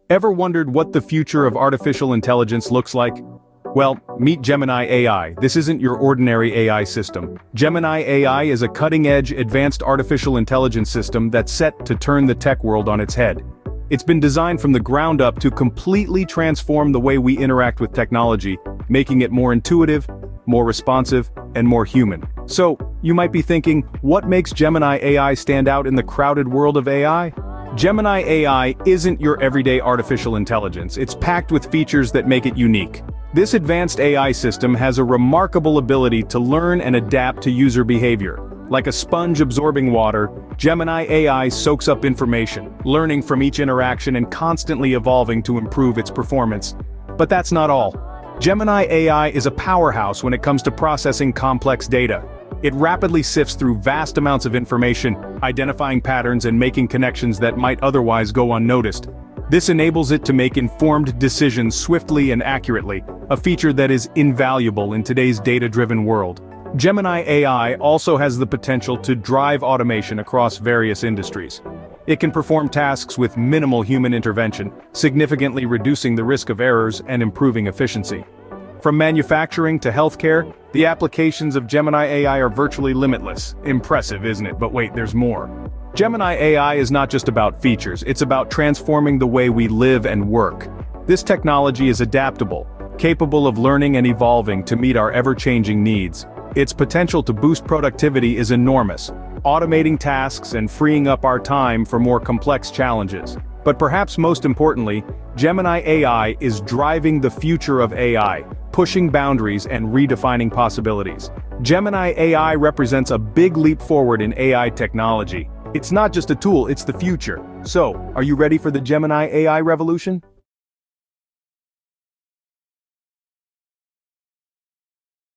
Ever wondered what the future of artificial intelligence looks like? Well, meet Gemini AI. This isn't your ordinary AI system. Gemini AI is a cutting-edge, advanced artificial intelligence system that's set to turn the tech world on its head. It's been designed from the ground up to completely transform the way we interact with technology, making it more intuitive, more responsive, and more human. So, you might be thinking, what makes Gemini AI stand out in the crowded world of AI? Gemini AI isn't your everyday artificial intelligence. It's packed with features that make it unique. This advanced AI system has a remarkable ability to learn and adapt to user behavior. Like a sponge absorbing water, Gemini AI soaks up information, learning from each interaction and constantly evolving to improve its performance. But that's not all. Gemini AI is a powerhouse when it comes to processing complex data. It rapidly sifts through vast amounts of information, identifying patterns and making connections that might otherwise go unnoticed. This enables it to make informed decisions swiftly and accurately, a feature that is invaluable in today's data-driven world. Gemini AI also has the potential to drive automation across various industries. It can perform tasks with minimal human intervention, significantly reducing the risk of errors and improving efficiency. From manufacturing to healthcare, the applications of Gemini AI are virtually limitless. Impressive, isn't it? But wait, there's more. Gemini AI is not just about features, it's about transforming the way we live and work. This technology is adaptable, capable of learning and evolving to meet our ever-changing needs. Its potential to boost productivity is enormous, automating tasks and freeing up our time for more complex challenges. But perhaps most importantly, Gemini AI is driving the future of AI, pushing boundaries and redefining possibilities. Gemini AI represents a big leap forward in AI technology. It's not just a tool, it's the future. So, are you ready for the Gemini AI revolution?